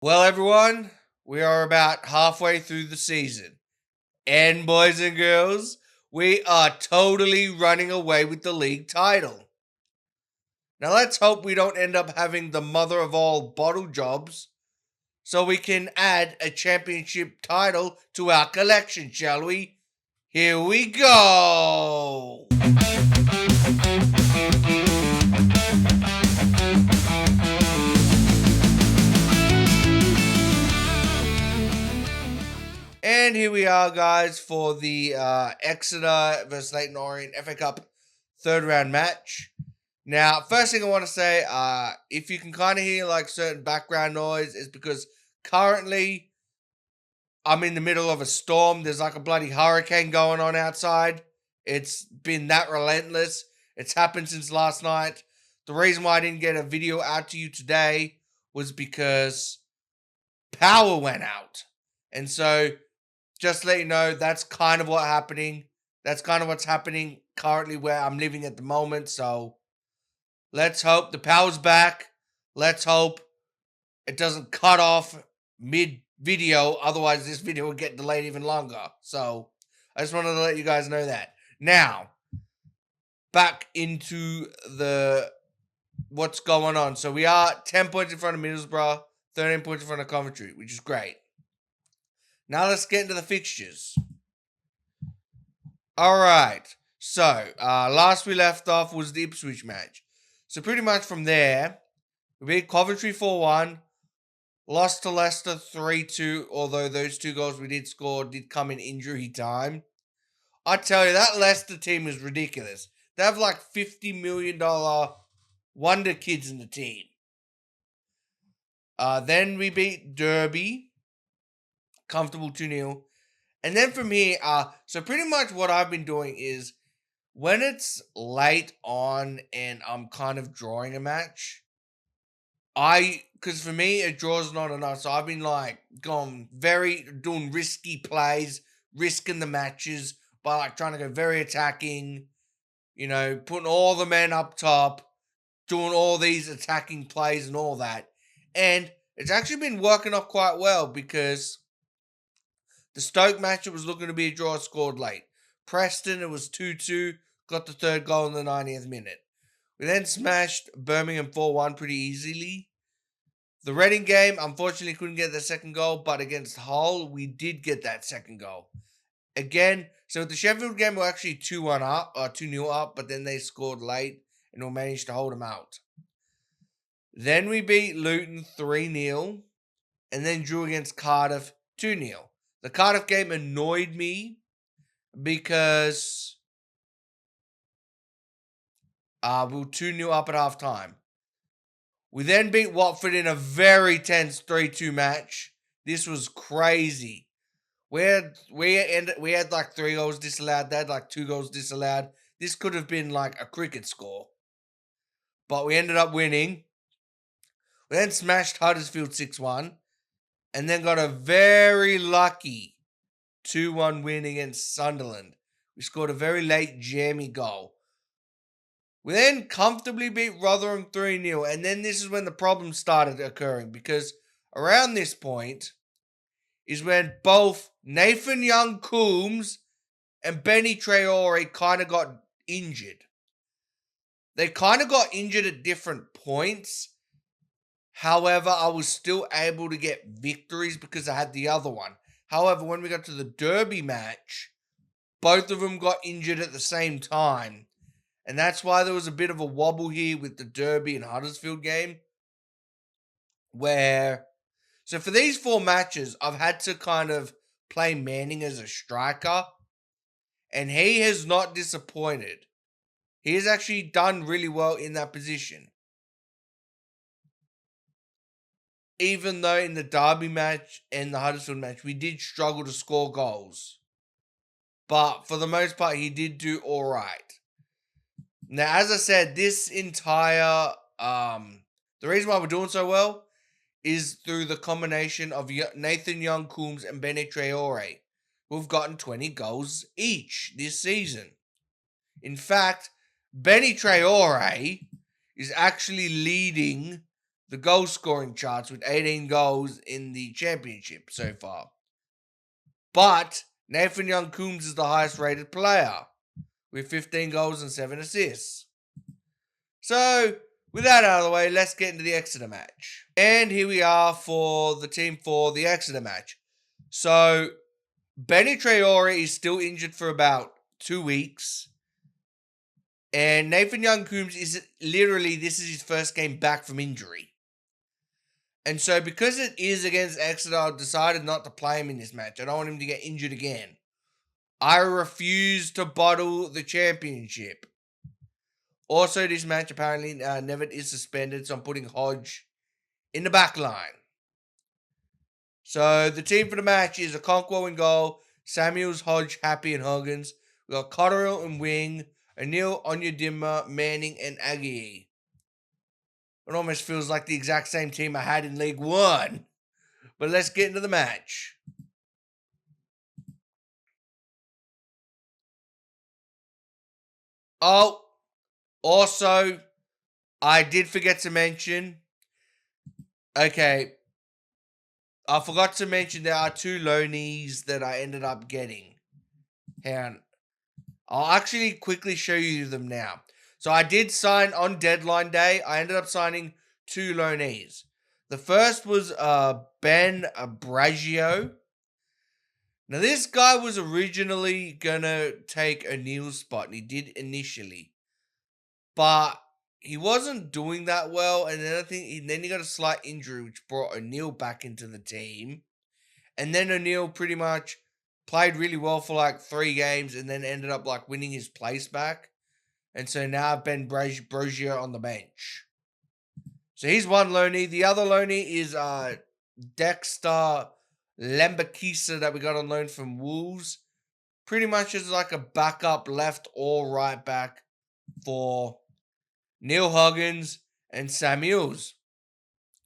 Well, everyone, we are about halfway through the season. And, boys and girls, we are totally running away with the league title. Now, let's hope we don't end up having the mother of all bottle jobs so we can add a championship title to our collection, shall we? Here we go! And here we are, guys, for the Exeter versus Leyton Orient FA Cup third round match. Now, first thing I want to say, if you can kind of hear like certain background noise, is because currently I'm in the middle of a storm. There's like a bloody hurricane going on outside. It's been that relentless. It's happened since last night. The reason why I didn't get a video out to you today was because power went out. And so just to let you know, that's kind of what's happening. That's kind of what's happening currently where I'm living at the moment. So let's hope the power's back. Let's hope it doesn't cut off mid-video. Otherwise, this video will get delayed even longer. So I just wanted to let you guys know that. Now, back into what's going on. So we are 10 points in front of Middlesbrough, 13 points in front of Coventry, which is great. Now let's get into the fixtures. All right. So, last we left off was the Ipswich match. So pretty much from there, we beat Coventry 4-1, lost to Leicester 3-2, although those two goals we did score did come in injury time. I tell you, that Leicester team is ridiculous. They have like $50 million wonder kids in the team. Then we beat Derby, comfortable 2-0. And then from here, so pretty much what I've been doing is when it's late on and I'm kind of drawing a match, because for me, a draw's not enough. So I've been like doing risky plays, risking the matches by like trying to go very attacking, putting all the men up top, doing all these attacking plays and all that. And it's actually been working off quite well because the Stoke match, it was looking to be a draw, scored late. Preston, it was 2-2, got the third goal in the 90th minute. We then smashed Birmingham 4-1 pretty easily. The Reading game, unfortunately, couldn't get the second goal, but against Hull, we did get that second goal. Again, so the Sheffield game, we were actually 2-1 up, or 2-0 up, but then they scored late, and we managed to hold them out. Then we beat Luton 3-0, and then drew against Cardiff 2-0. The Cardiff game annoyed me because we were 2-0 up at halftime. We then beat Watford in a very tense 3-2 match. This was crazy. We had like 3 goals disallowed. They had like 2 goals disallowed. This could have been like a cricket score. But we ended up winning. We then smashed Huddersfield 6-1. And then got a very lucky 2-1 win against Sunderland. We scored a very late jammy goal. We then comfortably beat Rotherham 3-0. And then this is when the problems started occurring. Because around this point is when both Nathan Young-Coombs and Benny Traore kind of got injured. They kind of got injured at different points. However, I was still able to get victories because I had the other one. However, when we got to the Derby match, both of them got injured at the same time. And that's why there was a bit of a wobble here with the Derby and Huddersfield game. So for these 4 matches, I've had to kind of play Manning as a striker. And he has not disappointed. He has actually done really well in that position. Even though in the Derby match and the Huddersfield match, we did struggle to score goals. But for the most part, he did do all right. Now, as I said, this entire... the reason why we're doing so well is through the combination of Nathan Young-Coombs and Benny Traore, who've gotten 20 goals each this season. In fact, Benny Traore is actually leading the goal scoring charts with 18 goals in the championship so far. But Nathan Young-Coombs is the highest rated player with 15 goals and 7 assists. So, with that out of the way, let's get into the Exeter match. And here we are for the team for the Exeter match. So, Benny Traore is still injured for about 2 weeks. And Nathan Young-Coombs is literally, this is his first game back from injury. And so, because it is against Exeter, I decided not to play him in this match. I don't want him to get injured again. I refuse to bottle the championship. Also, this match apparently Nevitt is suspended, so I'm putting Hodge in the back line. So, the team for the match is Okonkwo in goal, Samuels, Hodge, Happy, and Huggins. We got Cotterill in wing, O'Neill, Onyedinma, Manning, and Aggie. It almost feels like the exact same team I had in League One. But let's get into the match. Oh, also, I did forget to mention. Okay, I forgot to mention there are 2 loanees that I ended up getting. Hang on. I'll actually quickly show you them now. So I did sign on deadline day. I ended up signing 2 loanees. The first was Ben Bragio. Now this guy was originally gonna take O'Neill's spot, and he did initially, but he wasn't doing that well. And then I think then he got a slight injury, which brought O'Neill back into the team. And then O'Neill pretty much played really well for like 3 games, and then ended up like winning his place back. And so now Ben Bragio on the bench. So he's one loanee. The other loanee is Dexter Lembakisa that we got on loan from Wolves. Pretty much is like a backup left or right back for Neil Huggins and Samuels.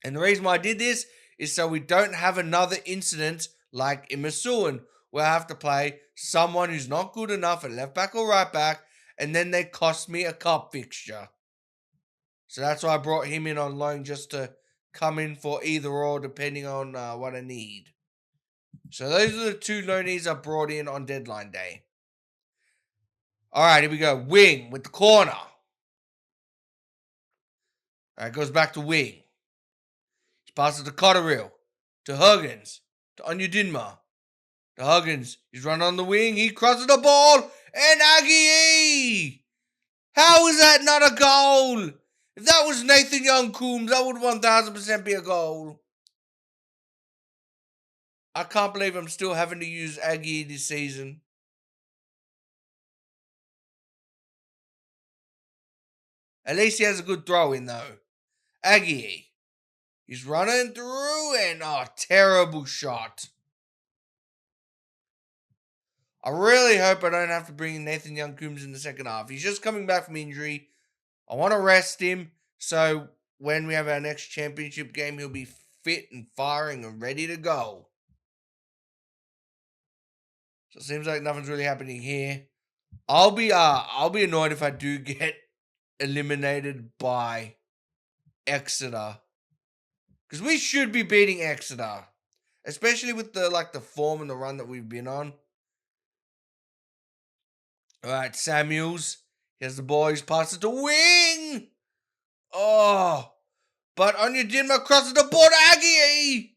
And the reason why I did this is so we don't have another incident like in Masuan, where I have to play someone who's not good enough at left back or right back, and then they cost me a cup fixture. So that's why I brought him in on loan, just to come in for either or depending on what I need. So those are the 2 loanees I brought in on deadline day. Alright, here we go. Wing with the corner. Alright, goes back to wing. He passes to Cotterill, to Huggins, to Onyedinma. To Huggins. He's running on the wing. He crosses the ball. And Aggie! How is that not a goal? If that was Nathan Young-Coombs, that would 1000% be a goal. I can't believe I'm still having to use Aggie this season. At least he has a good throw in though. Aggie. He's running through and terrible shot. I really hope I don't have to bring in Nathan Young-Coombs in the second half. He's just coming back from injury. I want to rest him so when we have our next championship game, he'll be fit and firing and ready to go. So it seems like nothing's really happening here. I'll be annoyed if I do get eliminated by Exeter, because we should be beating Exeter, especially with the form and the run that we've been on. All right, Samuels. He has the ball. He's passed it to wing. Oh, but Onyedinma crosses the ball to Aggie.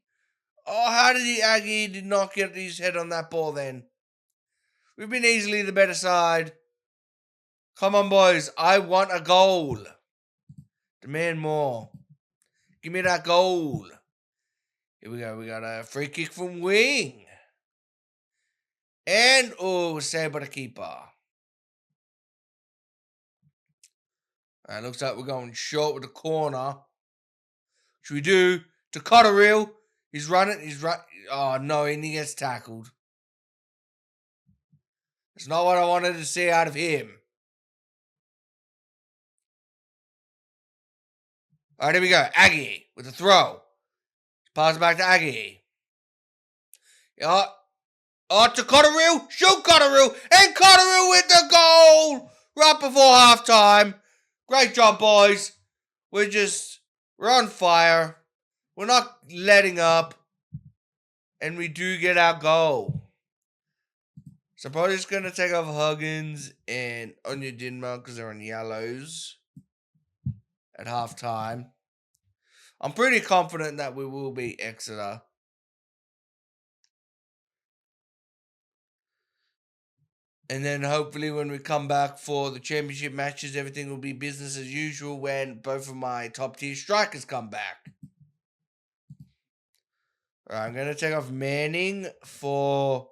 Oh, how did Aggie did not get his head on that ball then? We've been easily the better side. Come on, boys. I want a goal. Demand more. Give me that goal. Here we go. We got a free kick from wing. And, saved by the keeper. Alright, looks like we're going short with the corner. Should we do to Cotterill? He's running. Oh, no, and he gets tackled. It's not what I wanted to see out of him. Alright, here we go. Aggie with the throw. Pass it back to Aggie. To Cotterill. Shoot Cotterill. And Cotterill with the goal. Right before halftime. Great job, boys. We're just We're on fire. We're not letting up. And we do get our goal. So probably just going to take off Huggins and Anya Dinma because they're on yellows at halftime. I'm pretty confident that we will beat Exeter. And then hopefully when we come back for the championship matches, everything will be business as usual when both of my top tier strikers come back. All right, I'm going to take off Manning for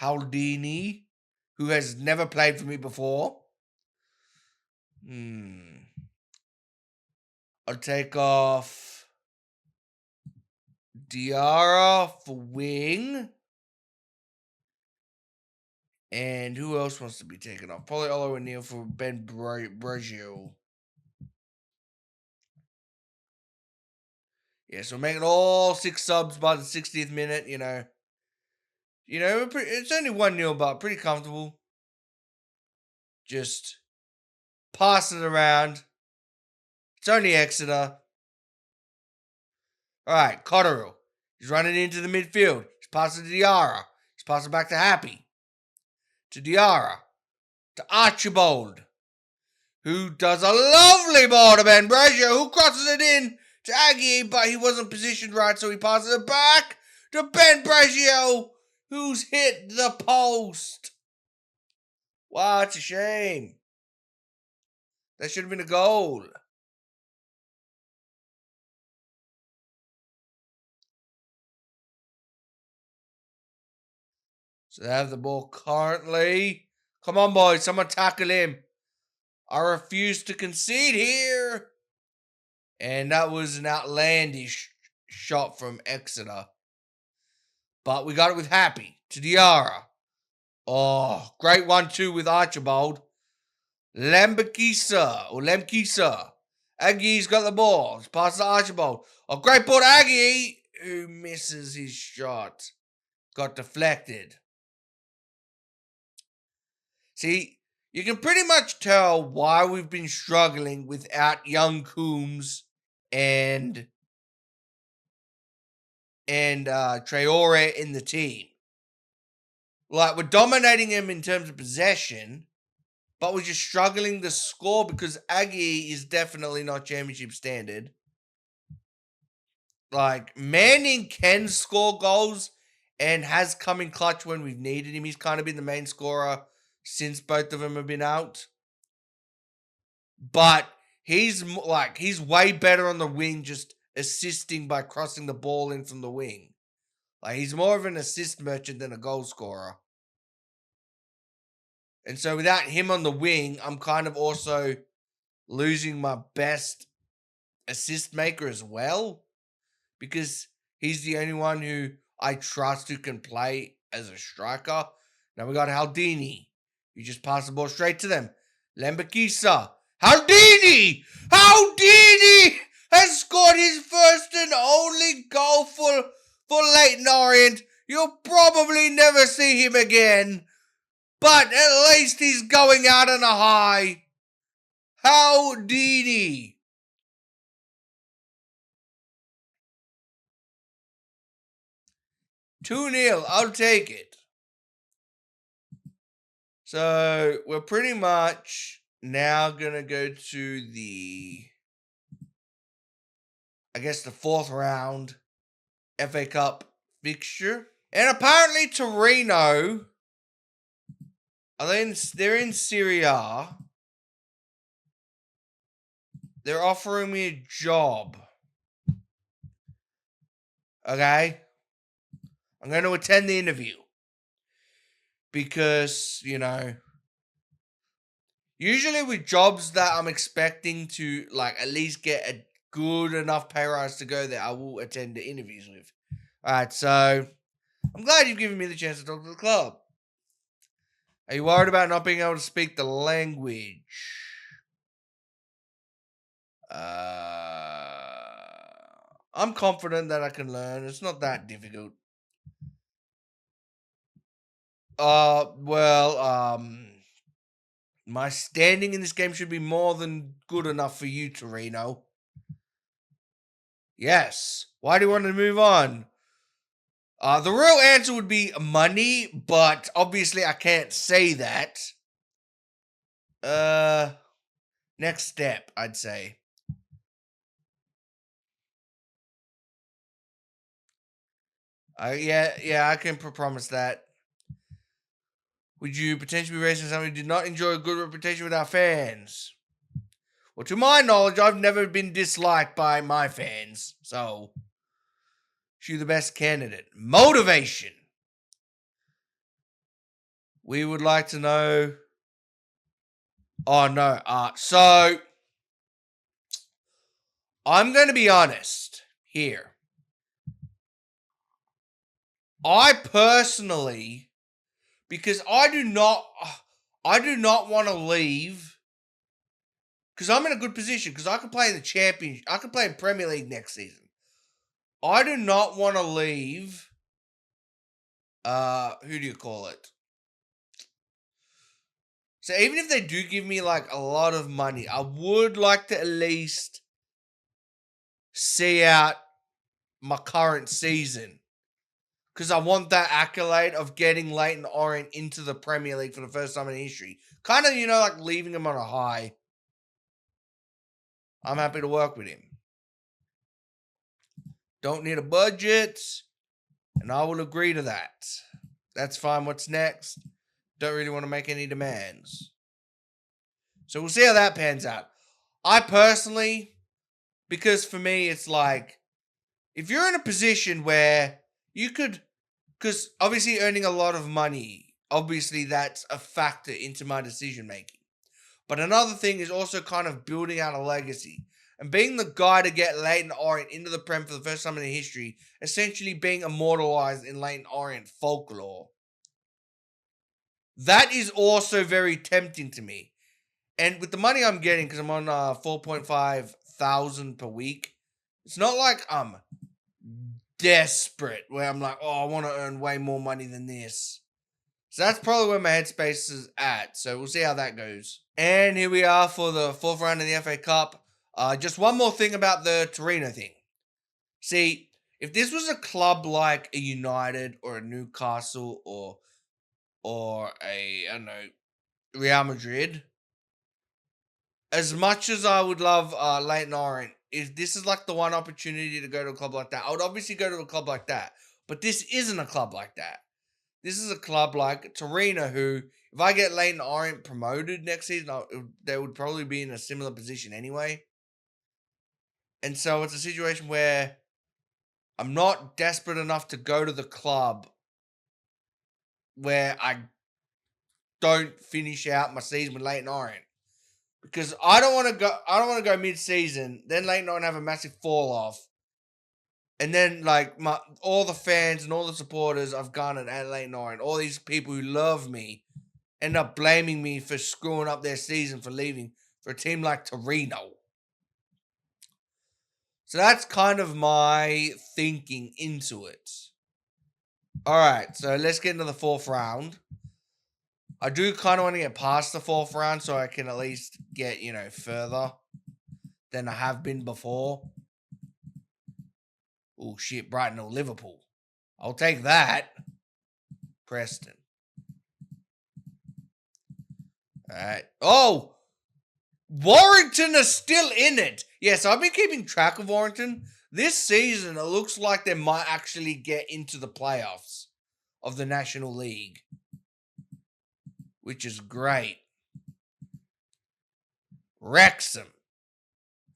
Haldini, who has never played for me before. I'll take off Diarra for wing. And who else wants to be taken off? Probably Olo O'Neill for Ben Bragio. Yeah, so making all 6 subs by the 60th minute, you know. It's only 1-0, but pretty comfortable. Just pass it around. It's only Exeter. All right, Cotterill. He's running into the midfield. He's passing to Diarra. He's passing back to Happy. To Diarra. To Archibald. Who does a lovely ball to Ben Bragio, who crosses it in to Aggie, but he wasn't positioned right, so he passes it back to Ben Bragio, who's hit the post. Wow, it's a shame. That should have been a goal. So they have the ball currently. Come on, boys. Someone tackle him. I refuse to concede here. And that was an outlandish shot from Exeter. But we got it with Happy to Diarra. Oh, great 1-2 with Archibald. Lemkisa. Aggie's got the ball. It's past to Archibald. Oh, great ball to Aggie, who misses his shot. Got deflected. See, you can pretty much tell why we've been struggling without young Coombs and Traore in the team. Like, we're dominating him in terms of possession, but we're just struggling to score because Aggie is definitely not championship standard. Like, Manning can score goals and has come in clutch when we've needed him. He's kind of been the main scorer since both of them have been out. But he's way better on the wing, just assisting by crossing the ball in from the wing. Like, he's more of an assist merchant than a goal scorer. And so without him on the wing, I'm kind of also losing my best assist maker as well, because he's the only one who I trust who can play as a striker. Now we got Haldini. You just pass the ball straight to them. Lembakisa. Haldini has scored his first and only goal for Leyton Orient. You'll probably never see him again, but at least he's going out on a high. Haldini. $2-0. I'll take it. So we're pretty much now going to go to the 4th round FA Cup fixture. And apparently Torino, they're in Serie A. They're offering me a job. Okay? I'm going to attend the interview. Because, usually with jobs that I'm expecting to, at least get a good enough pay rise to go there, I will attend the interviews with. Alright, so I'm glad you've given me the chance to talk to the club. Are you worried about not being able to speak the language? I'm confident that I can learn. It's not that difficult. My standing in this game should be more than good enough for you, Torino. Yes. Why do you want to move on? The real answer would be money, but obviously I can't say that. Uh, Next step, I'd say. Yeah, I can promise that. Would you potentially be racing somebody who did not enjoy a good reputation with our fans? Well, to my knowledge, I've never been disliked by my fans, so she's the best candidate. Motivation. We would like to know. Oh no. So I'm going to be honest here. I personally, because I do not want to leave because I'm in a good position because I can play in the championship. I can play in Premier League next season. I do not want to leave. Who do you call it? So even if they do give me like a lot of money, I would like to at least see out my current season. Because I want that accolade of getting Leyton Orient into the Premier League for the first time in history. Kind of, like leaving him on a high. I'm happy to work with him. Don't need a budget. And I will agree to that. That's fine. What's next? Don't really want to make any demands. So we'll see how that pans out. I personally, because for me, it's like, if you're in a position where you could, because obviously earning a lot of money, obviously that's a factor into my decision making. But another thing is also kind of building out a legacy and being the guy to get Leyton Orient into the Prem for the first time in history, essentially being immortalized in Leyton Orient folklore. That is also very tempting to me. And with the money I'm getting, because I'm on 4.5 thousand per week, it's not like I'm desperate where I'm like, oh, I want to earn way more money than this. So that's probably where my headspace is at. So we'll see how that goes. And here we are for the fourth round of the FA Cup. Just one more thing about the Torino thing. See, if this was a club like a United or a Newcastle or a, I don't know, Real Madrid, as much as I would love Leyton Orient, if this is like the one opportunity to go to a club like that, I would obviously go to a club like that. But this isn't a club like that. This is a club like Torino, who, if I get Leyton Orient promoted next season, they would probably be in a similar position anyway. And so it's a situation where I'm not desperate enough to go to the club where I don't finish out my season with Leyton Orient. Because I don't want to go mid-season, then Leyton Orient have a massive fall off. And then like all the fans and all the supporters I've garnered at Leyton Orient, all these people who love me, end up blaming me for screwing up their season for leaving for a team like Torino. So that's kind of my thinking into it. All right, so let's get into the fourth round. I do kind of want to get past the fourth round so I can at least get, further than I have been before. Oh, shit, Brighton or Liverpool. I'll take that. Preston. All right. Oh, Warrington are still in it. Yes, I've been keeping track of Warrington. This season, it looks like they might actually get into the playoffs of the National League, which is great. Wrexham.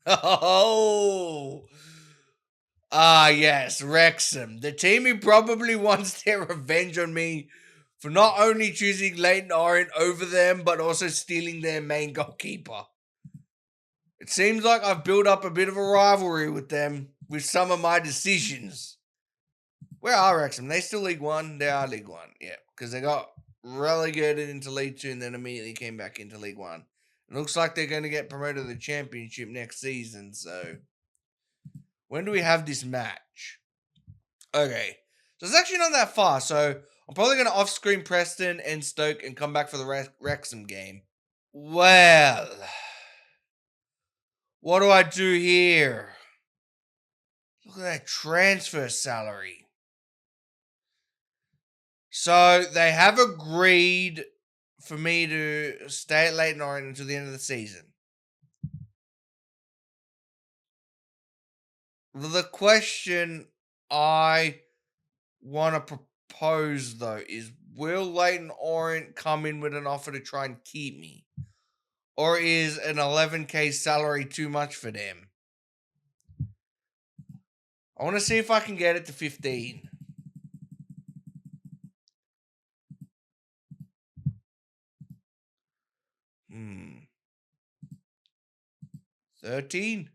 Oh. Yes, Wrexham. The team who probably wants their revenge on me for not only choosing Leyton Orient over them, but also stealing their main goalkeeper. It seems like I've built up a bit of a rivalry with them with some of my decisions. Where are Wrexham? They still League One? They are League One, yeah. Because they got relegated into League Two and then immediately came back into League One. It looks like they're going to get promoted to the Championship next season, so... When do we have this match? Okay. So it's actually not that far, so I'm probably going to off-screen Preston and Stoke and come back for the Wrexham game. Well... What do I do here? Look at that transfer salary. So they have agreed for me to stay at Leyton Orient until the end of the season. The question I want to propose, though, is will Leyton Orient come in with an offer to try and keep me? Or is an 11K salary too much for them? I want to see if I can get it to 15. 13?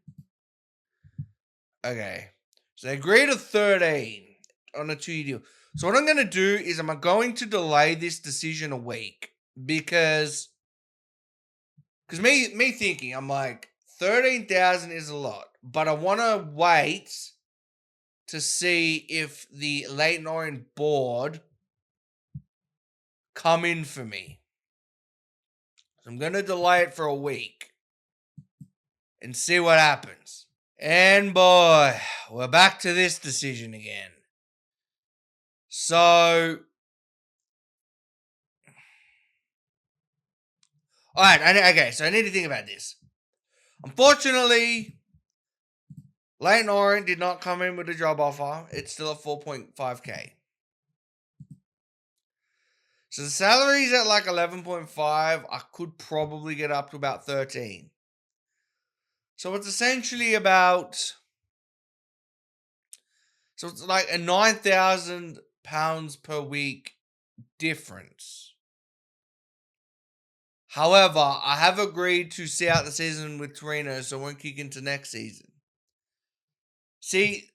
Okay. So they agreed to 13 on a 2-year deal. So what I'm going to do is I'm going to delay this decision a week because me thinking, I'm like, 13,000 is a lot, but I want to wait to see if the Leyton Orient board come in for me. So I'm going to delay it for a week and see what happens. And boy, we're back to this decision again. So, alright, okay, so I need to think about this. Unfortunately, Leyton Orient did not come in with a job offer. It's still at 4.5k. So the salary's at like 11.5. I could probably get up to about 13. So it's essentially about... So it's like a £9,000 per week difference. However, I have agreed to see out the season with Torino, so I won't kick into next season. See,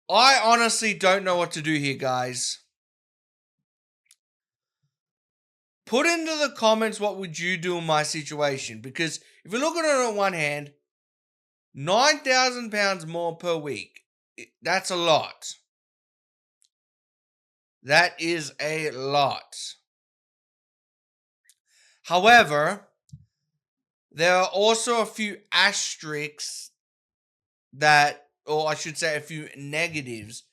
I honestly don't know what to do here, guys. Put into the comments what would you do in my situation, because if you look at it on one hand, £9,000 more per week, that's a lot. That is a lot. However, there are also a few asterisks that, or I should say a few negatives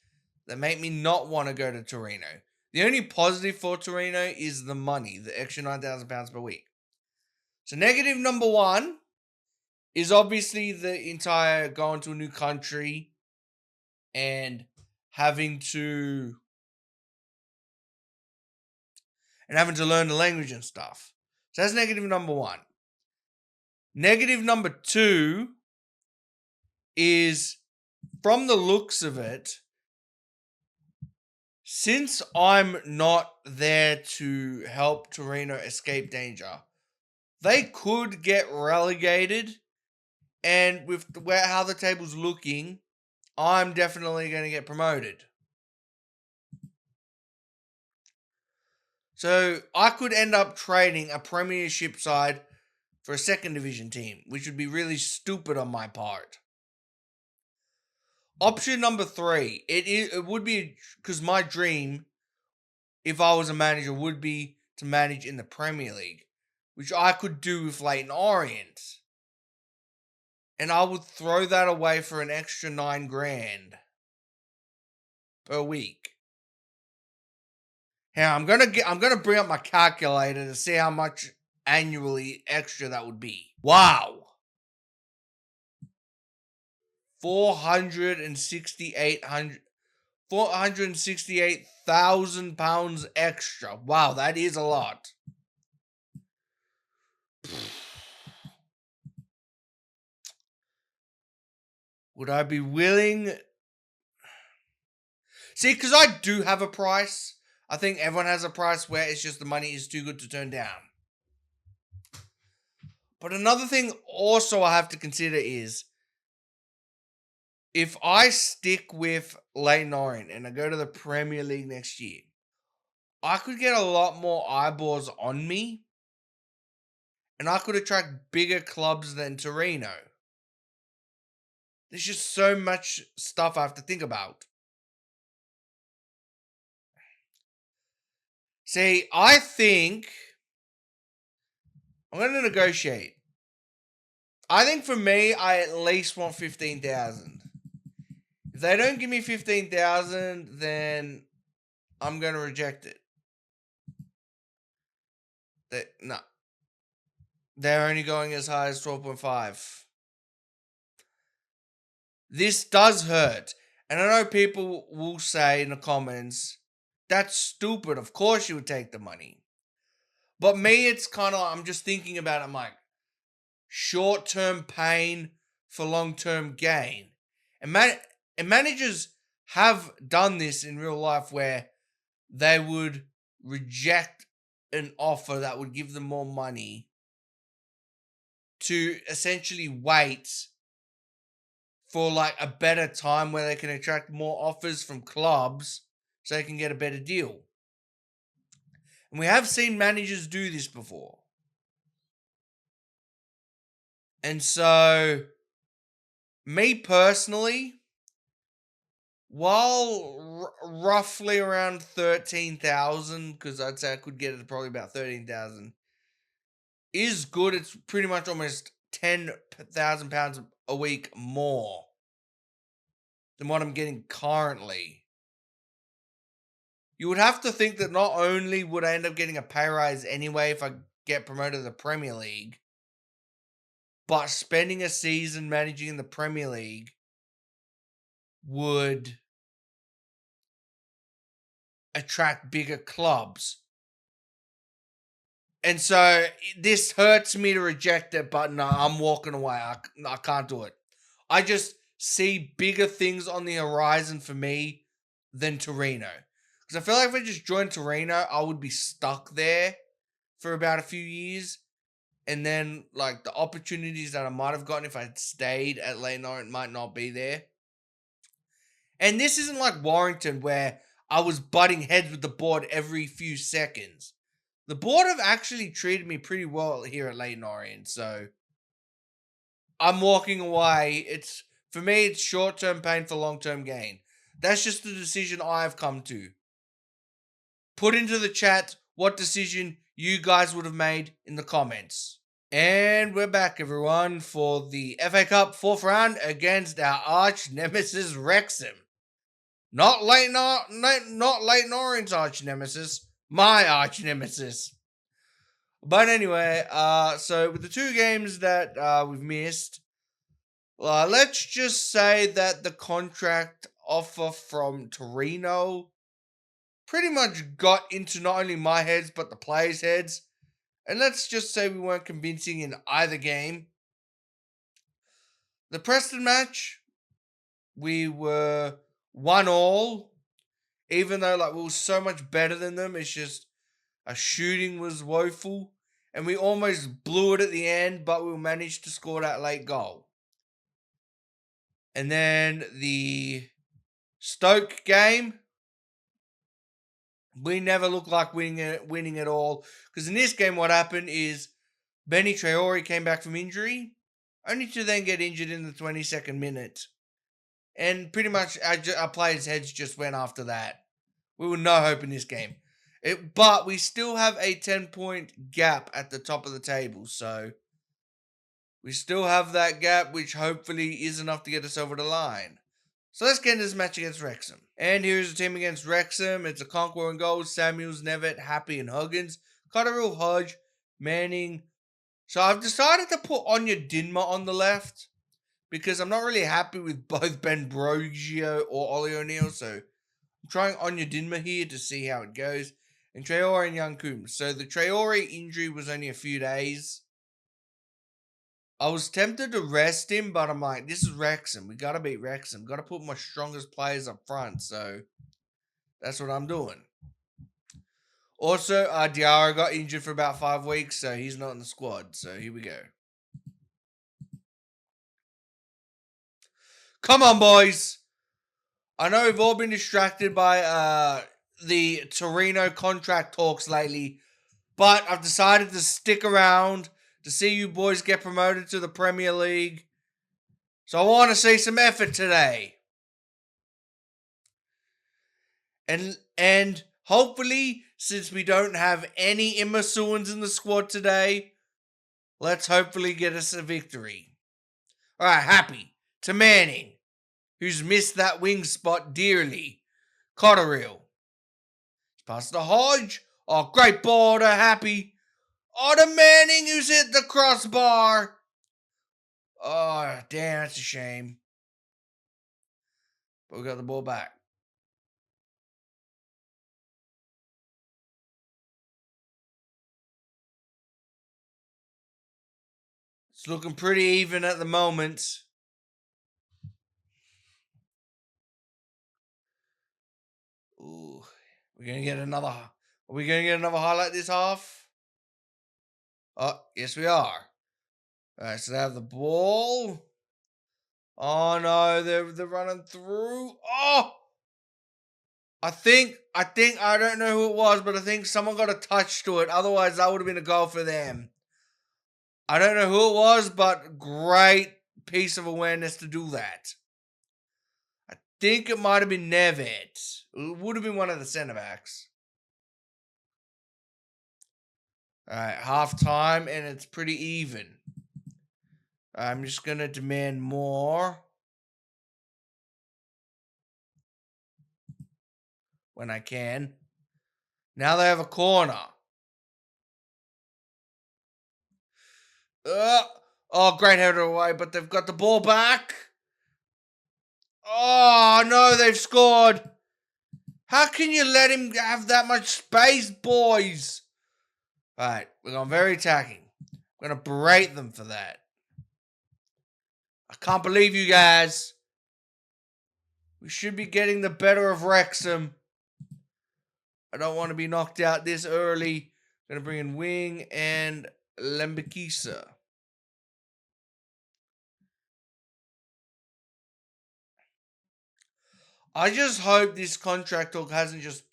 that make me not want to go to Torino. The only positive for Torino is the money, the extra £9,000 per week. So negative number one is obviously the entire going to a new country and having to learn the language and stuff. So that's negative number one. Negative number two is, from the looks of it, since I'm not there to help Torino escape danger, they could get relegated. And with how the table's looking, I'm definitely going to get promoted. So I could end up trading a Premiership side for a second division team, which would be really stupid on my part. Option number three, it would be, because my dream, if I was a manager, would be to manage in the Premier League, which I could do with Leyton Orient. And I would throw that away for an extra $9,000 per week. Now I'm gonna bring up my calculator to see how much annually extra that would be. Wow. £468,000 extra. Wow, that is a lot. Would I be willing? See, because I do have a price. I think everyone has a price where it's just the money is too good to turn down. But another thing also I have to consider is, if I stick with Leyton Orient and I go to the Premier League next year, I could get a lot more eyeballs on me. And I could attract bigger clubs than Torino. There's just so much stuff I have to think about. See, I think I'm going to negotiate. I think for me, I at least want 15,000. If they don't give me 15,000, then I'm going to reject it. No. They're only going as high as 12.5. This does hurt. And I know people will say in the comments, that's stupid. Of course you would take the money. But me, it's kind of, I'm just thinking about it. I'm like, short-term pain for long-term gain. And managers have done this in real life where they would reject an offer that would give them more money to essentially wait for like a better time where they can attract more offers from clubs so they can get a better deal. And we have seen managers do this before. And so, me personally, while roughly around 13,000, because I'd say I could get it to probably about 13,000, is good. It's pretty much almost £10,000 a week more than what I'm getting currently. You would have to think that not only would I end up getting a pay rise anyway if I get promoted to the Premier League, but spending a season managing in the Premier League would attract bigger clubs. And so this hurts me to reject it, but no, I'm walking away. I can't do it. I just see bigger things on the horizon for me than Torino. Because I feel like if I just joined Torino, I would be stuck there for about a few years. And then, like, the opportunities that I might have gotten if I had stayed at Leyton Orient might not be there. And this isn't like Warrington where I was butting heads with the board every few seconds. The board have actually treated me pretty well here at Leyton Orient, so I'm walking away. For me, it's short-term pain for long-term gain. That's just the decision I've come to. Put into the chat what decision you guys would have made in the comments. And we're back, everyone, for the FA Cup 4th round against our arch nemesis Wrexham. Not Leyton Orient's arch nemesis, my arch nemesis. But anyway, so with the two games that we've missed, let's just say that the contract offer from Torino pretty much got into not only my heads, but the players' heads. And let's just say we weren't convincing in either game. The Preston match, we were 1-1. Even though we were so much better than them, it's just our shooting was woeful. And we almost blew it at the end, but we managed to score that late goal. And then the Stoke game, we never looked like winning at all. Because in this game, what happened is Benny Traore came back from injury, only to then get injured in the 22nd minute. And pretty much our players' heads just went after that. We were no hope in this game. But we still have a 10-point gap at the top of the table. So we still have that gap, which hopefully is enough to get us over the line. So let's get into this match against Wrexham. And here's the team against Wrexham. It's a Conqueror in goals. Samuels, Nevitt, Happy, and Huggins. Cotterill, Hodge, Manning. So I've decided to put Anya Dinma on the left, because I'm not really happy with both Ben Brogio or Ollie O'Neill. So I'm trying Anya Dinma here to see how it goes. And Traore and Young Coombs. So the Traore injury was only a few days. I was tempted to rest him, but I'm like, this is Wrexham. We got to beat Wrexham. Got to put my strongest players up front. So that's what I'm doing. Also, Diarra got injured for about 5 weeks, so he's not in the squad. So here we go. Come on, boys. I know we've all been distracted by the Torino contract talks lately, but I've decided to stick around to see you boys get promoted to the Premier League. So I want to see some effort today. And hopefully, since we don't have any Imasuans in the squad today, let's hopefully get us a victory. All right, Happy to Manning, who's missed that wing spot dearly. Cotterill. Pass to Hodge. Oh, great ball to Happy. Oh, to Manning, who's hit the crossbar. Oh, damn, that's a shame. But we got the ball back. It's looking pretty even at the moment. Ooh, we're gonna get another. Are we gonna get another highlight this half? Oh, yes, we are. All right, so they have the ball. Oh no, they're running through. Oh, I don't know who it was, but I think someone got a touch to it. Otherwise, that would have been a goal for them. I don't know who it was, but great piece of awareness to do that. I think it might have been Nevet. It would have been one of the centre backs. All right, half time, and it's pretty even. I'm just going to demand more when I can. Now they have a corner. Oh, great header away, but they've got the ball back. Oh, no, they've scored. How can you let him have that much space, boys? All right, we're going very attacking. I'm going to berate them for that. I can't believe you guys. We should be getting the better of Wrexham. I don't want to be knocked out this early. I'm going to bring in Wing and Lembikisa. I just hope this contract talk hasn't just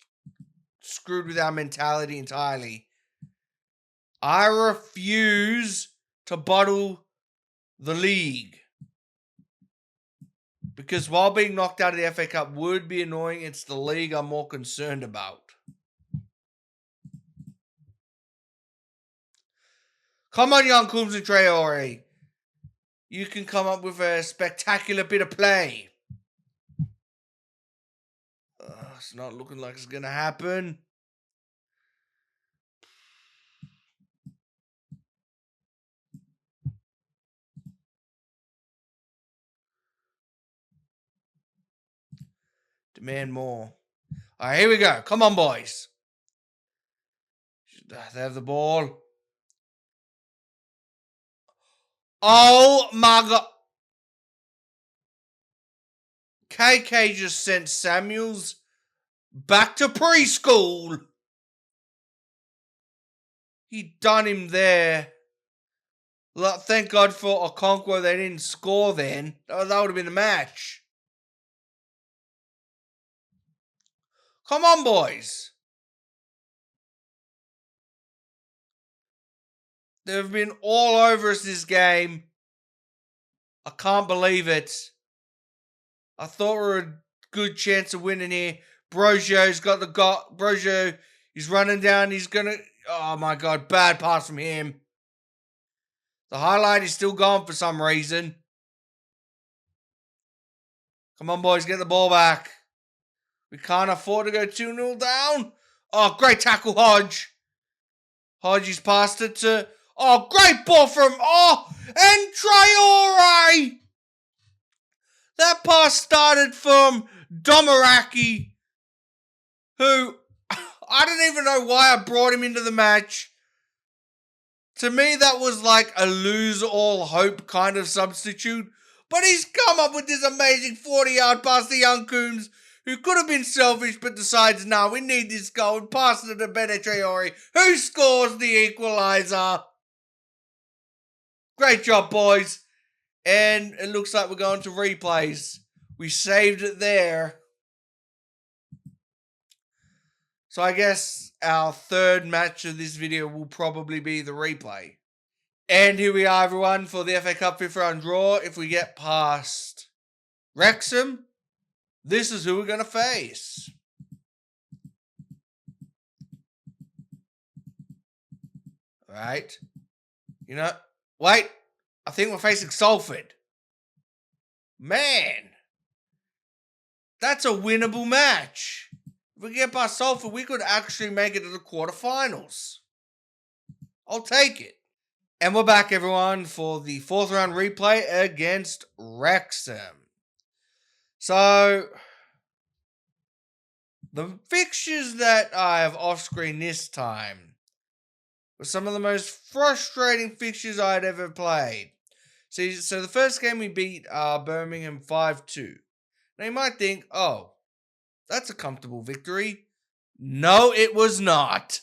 screwed with our mentality entirely. I refuse to bottle the league. Because while being knocked out of the FA Cup would be annoying, it's the league I'm more concerned about. Come on, young Coombs and Traore. You can come up with a spectacular bit of play. It's not looking like it's going to happen. Demand more. All right, here we go. Come on, boys. They have the ball. Oh, my God. KK just sent Samuels back to preschool. He done him there. Thank God for Okonkwo they didn't score then. That would have been the match. Come on, boys. They've been all over us this game. I can't believe it. I thought we were a good chance of winning here. Brogio's got the Brogio, he's running down. He's going to... Oh, my God. Bad pass from him. The highlight is still gone for some reason. Come on, boys. Get the ball back. We can't afford to go 2-0 down. Oh, great tackle, Hodge. Hodge's passed it to... Oh, great ball from... Oh, and Traore. That pass started from Domaraki, who... I don't even know why I brought him into the match. To me, that was like a lose all hope kind of substitute. But he's come up with this amazing 40-yard pass to young Coombs, who could have been selfish but decides, nah, we need this goal, and passes it to Traore, who scores the equaliser. Great job, boys. And it looks like we're going to replays. We saved it there. So I guess our third match of this video will probably be the replay. And here we are, everyone, for the FA Cup 5th round draw. If we get past Wrexham, this is who we're going to face. Right. You know, wait. I think we're facing Salford. Man, that's a winnable match. If we get past Salford, we could actually make it to the quarterfinals. I'll take it. And we're back, everyone, for the fourth round replay against Wrexham. So, the fixtures that I have off screen this time were some of the most frustrating fixtures I'd ever played. See, so the first game we beat Birmingham 5-2. Now you might think, oh, that's a comfortable victory. No, it was not.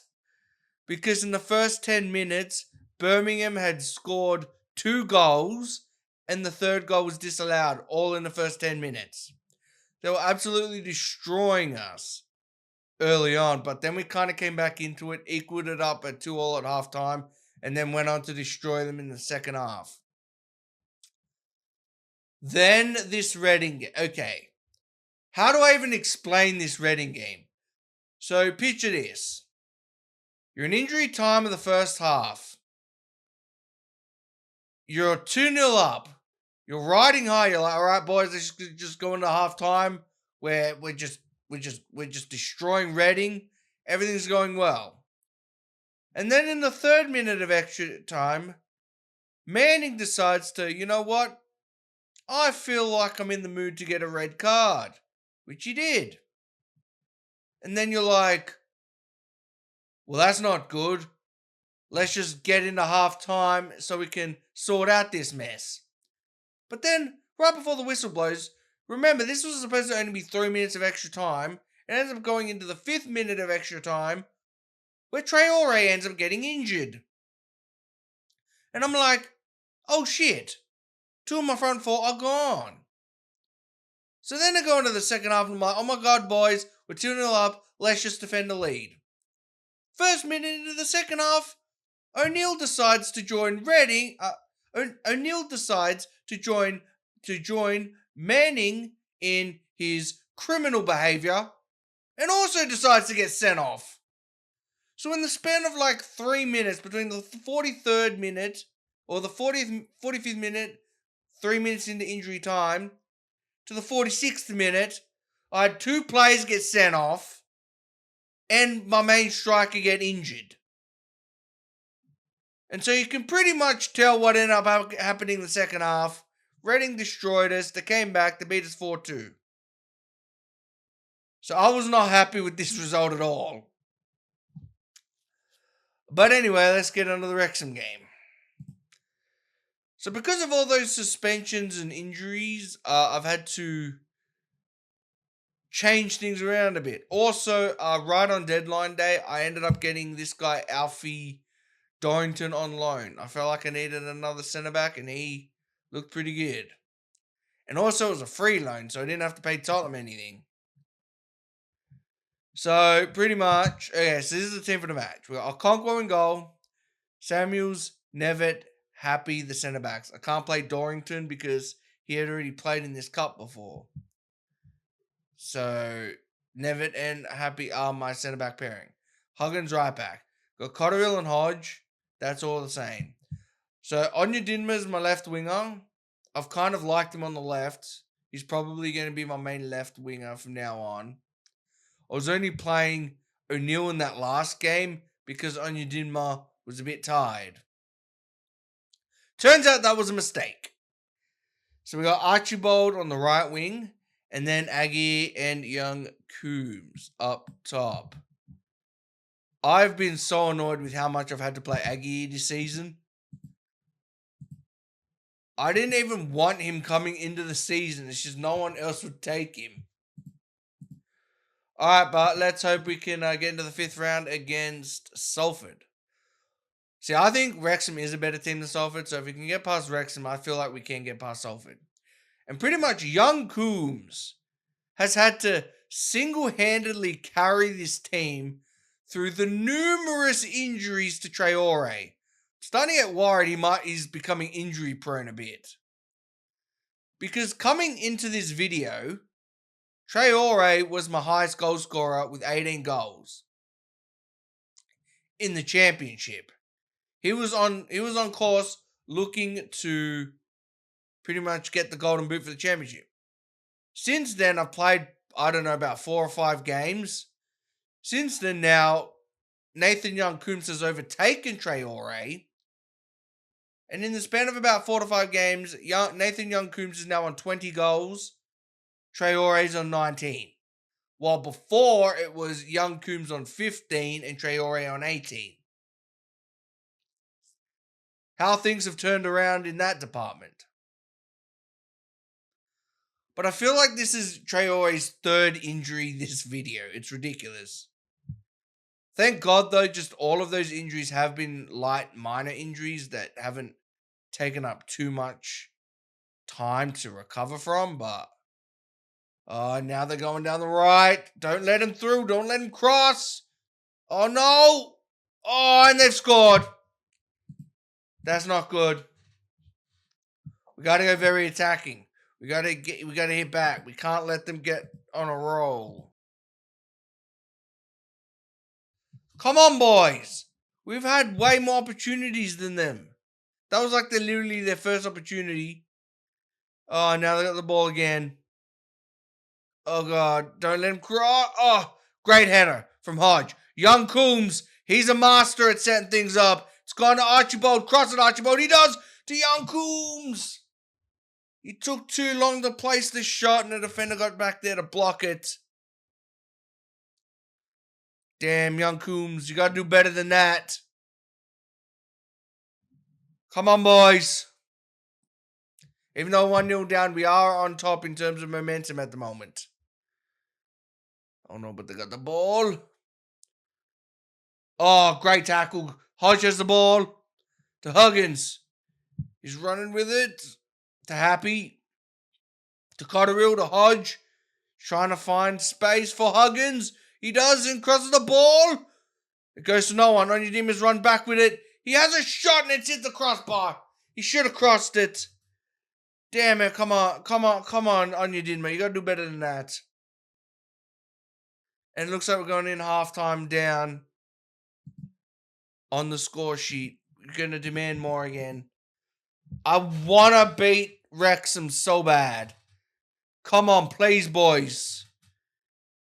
Because in the first 10 minutes, Birmingham had scored 2 goals and the third goal was disallowed, all in the first 10 minutes. They were absolutely destroying us early on, but then we kind of came back into it, equaled it up at 2-2 at halftime, and then went on to destroy them in the second half. Then this Reading game. Okay, how do I even explain this Reading game? So picture this. You're in injury time of the first half. You're 2-0 up. You're riding high. You're like, all right, boys, let's just go into half time where we're just destroying Reading. Everything's going well. And then in the 3rd minute of extra time, Manning decides to, you know what? I feel like I'm in the mood to get a red card, which he did. And then you're like, well, that's not good. Let's just get into half time so we can sort out this mess. But then, right before the whistle blows, remember, this was supposed to only be 3 minutes of extra time. It ends up going into the 5th minute of extra time, where Traore ends up getting injured. And I'm like, oh shit, 2 of my front 4 are gone. So then I go into the second half and I'm like, oh my god, boys, we're 2-0 up, let's just defend the lead. First minute into the second half, O'Neill decides to join Reading. O'Neill decides to join Manning in his criminal behaviour, and also decides to get sent off. So in the span of like 3 minutes, between the 43rd minute or the 45th minute, 3 minutes into injury time, to the 46th minute, I had 2 players get sent off, and my main striker get injured. And so you can pretty much tell what ended up happening in the second half. Reading destroyed us. They came back. They beat us 4-2. So I was not happy with this result at all. But anyway, let's get on to the Wrexham game. So because of all those suspensions and injuries, I've had to change things around a bit. Also, right on deadline day, I ended up getting this guy, Alfie Dorrington, on loan. I felt like I needed another centre-back, and he looked pretty good. And also, it was a free loan, so I didn't have to pay Tottenham anything. So, pretty much, okay, so this is the team for the match. We got Okonkwo in goal, Samuels, Nevitt, Happy, the centre-backs. I can't play Dorrington because he had already played in this cup before. So, Nevitt and Happy are my centre-back pairing. Huggins right back. Got Cotterill and Hodge. That's all the same. So, Onyedinma is my left winger. I've kind of liked him on the left. He's probably going to be my main left winger from now on. I was only playing O'Neill in that last game because Onyedinma was a bit tired. Turns out that was a mistake. So we got Archibald on the right wing, and then Aggie and young Coombs up top. I've been so annoyed with how much I've had to play Aggie this season. I didn't even want him coming into the season. It's just no one else would take him. Alright, but let's hope we can get into the 5th round against Salford. See, I think Wrexham is a better team than Salford, so if we can get past Wrexham, I feel like we can get past Salford. And pretty much young Coombs has had to single-handedly carry this team through the numerous injuries to Traore. Starting to get worried he's becoming injury prone a bit. Because coming into this video, Traore was my highest goal scorer with 18 goals in the championship. He was on course looking to pretty much get the golden boot for the championship. Since then, I've played, I don't know, about 4 or 5 games. Since then, now, Nathan Young-Coombs has overtaken Traore. And in the span of about 4 to 5 games, Nathan Young-Coombs is now on 20 goals. Traore's on 19. While before, it was Young-Coombs on 15 and Traore on 18. How things have turned around in that department. But I feel like this is Traore's third injury this video. It's ridiculous. Thank God, though, just all of those injuries have been light, minor injuries that haven't taken up too much time to recover from. But now they're going down the right. Don't let him through. Don't let him cross. Oh, no. Oh, and they've scored. That's not good. We got to go very attacking. We got to hit back. We can't let them get on a roll. Come on, boys. We've had way more opportunities than them. That was like literally their first opportunity. Oh, now they got the ball again. Oh, God. Don't let him cross. Oh, great header from Hodge. Young-Coombs, he's a master at setting things up. It's gone to Archibald. Cross it, Archibald. He does to Young-Coombs. He took too long to place the shot, and the defender got back there to block it. Damn, Young-Coombs, you got to do better than that. Come on, boys. Even though 1-0 down, we are on top in terms of momentum at the moment. Oh, no, but they got the ball. Oh, great tackle. Hodge has the ball. To Huggins. He's running with it. To Happy. To Cotterill. To Hodge. Trying to find space for Huggins. He does and crosses the ball. It goes to no one. Onyedima's run back with it. He has a shot and it's hit the crossbar. He should have crossed it. Damn it. Come on, Onyedima. You got to do better than that. And it looks like we're going in halftime down on the score sheet. We're going to demand more again. I want to beat Wrexham so bad. Come on, please, boys.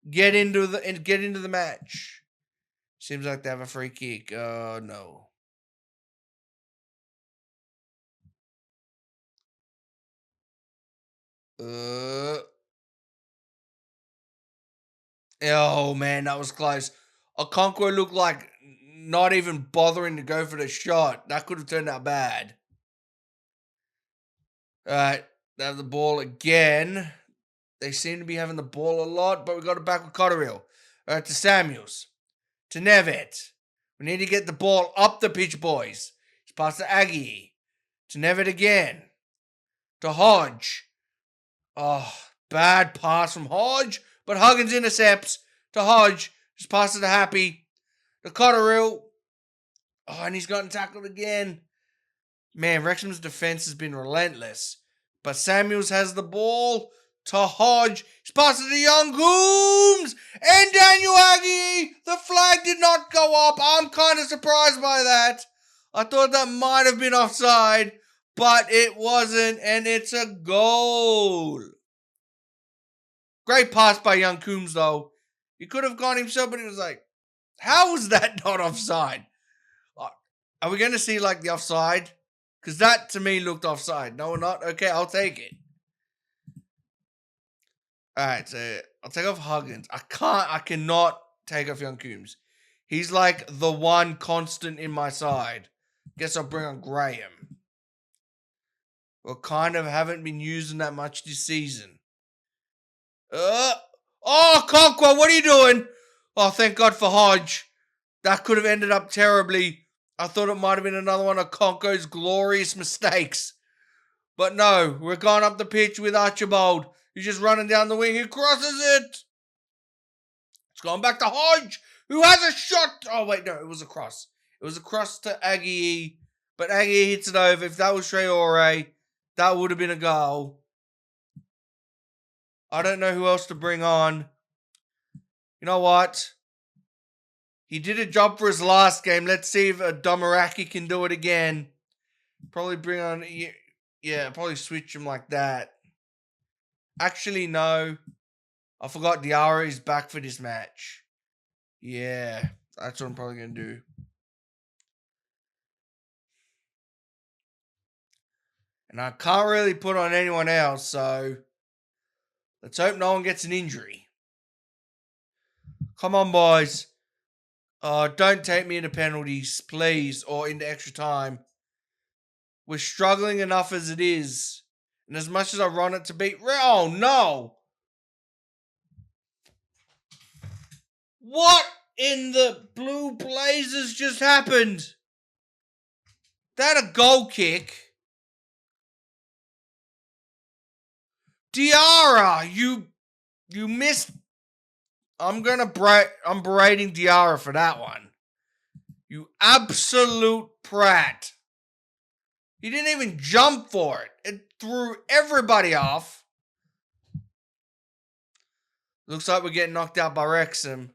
Get into the match. Seems like they have a free kick. No. Oh, man, that was close. Okonkwo looked like not even bothering to go for the shot. That could have turned out bad. All right, they have the ball again. They seem to be having the ball a lot, but we got it back with Cotterill. All right, to Samuels. To Nevet. We need to get the ball up the pitch, boys. It's past to Aggie. To Nevet again. To Hodge. Oh, bad pass from Hodge. But Huggins intercepts. To Hodge. Just passes to Happy. To Cotterill. Oh, and he's gotten tackled again. Man, Wrexham's defense has been relentless. But Samuels has the ball. To Hodge. He's passing to Young-Coombs. And Daniel Aggie. The flag did not go up. I'm kind of surprised by that. I thought that might have been offside. But it wasn't. And it's a goal. Great pass by Young-Coombs, though. He could have gone himself, but he was like, how was that not offside? Are we going to see, like, the offside? Because that, to me, looked offside. No, we're not? Okay, I'll take it. Alright, so I'll take off Huggins. I cannot take off Young-Coombs. He's like the one constant in my side. Guess I'll bring on Graham. We kind of haven't been using that much this season. Conquer, what are you doing? Oh, thank God for Hodge. That could have ended up terribly. I thought it might have been another one of Conco's glorious mistakes. But no, we're going up the pitch with Archibald. He's just running down the wing. He crosses it. It's going back to Hodge, who has a shot. Oh, wait, no, it was a cross. It was a cross to Aggie. But Aggie hits it over. If that was Traore, that would have been a goal. I don't know who else to bring on. You know what? He did a job for his last game. Let's see if Domaraki can do it again. Probably bring on Yeah, probably switch him like that. Actually, no. I forgot Diarra is back for this match. Yeah, that's what I'm probably going to do. And I can't really put on anyone else, so let's hope no one gets an injury. Come on, boys. Don't take me into penalties, please, or into extra time. We're struggling enough as it is. And as much as I want it to beat... Oh, no! What in the blue blazers just happened? That a goal kick? Diarra, you missed. I'm berating Diarra for that one. You absolute prat. He didn't even jump for it. It threw everybody off. Looks like we're getting knocked out by Wrexham.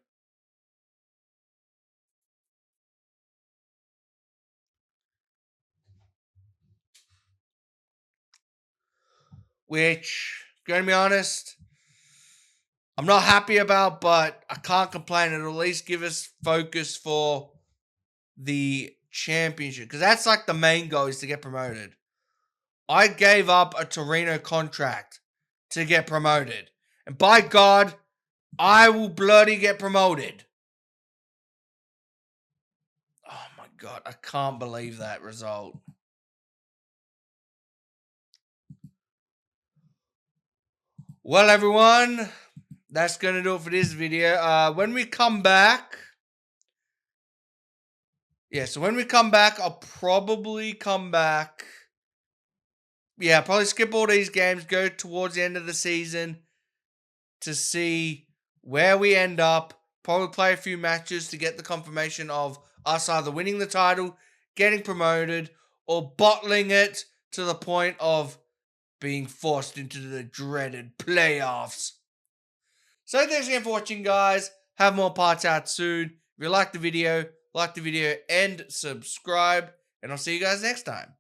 Which, gonna be honest, I'm not happy about, but I can't complain. It'll at least give us focus for the championship. Because that's like the main goal, is to get promoted. I gave up a Torino contract to get promoted. And by God, I will bloody get promoted. Oh my God, I can't believe that result. Well, everyone, that's going to do it for this video. When we come back... Yeah, so when we come back, I'll probably come back... Yeah, probably skip all these games, go towards the end of the season to see where we end up. Probably play a few matches to get the confirmation of us either winning the title, getting promoted, or bottling it to the point of being forced into the dreaded playoffs. So thanks again for watching, guys. Have more parts out soon. If you like the video and subscribe. And I'll see you guys next time.